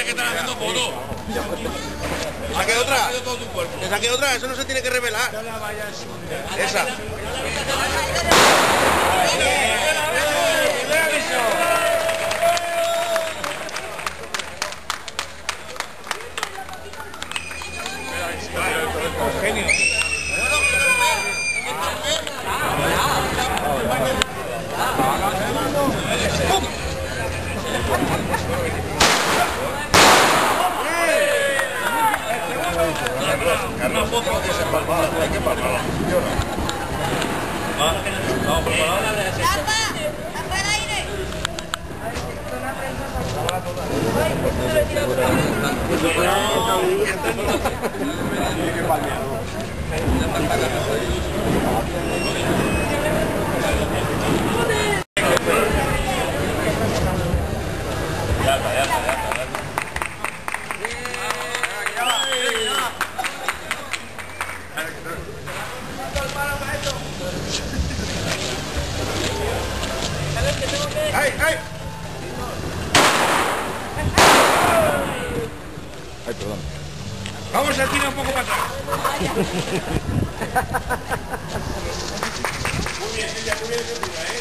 crees que están haciendo fotos? ¿Saqué otra? ¿Te saqué otra? Eso no se tiene que revelar. Esa. Genio. Carlos, que se palmaba, hay que palmar. Vamos, preparado. ¡Ay, ay! Ay, perdón. Vamos a tirar un poco para atrás. Muy bien, Silvia, tú vienes en duda, ¿eh?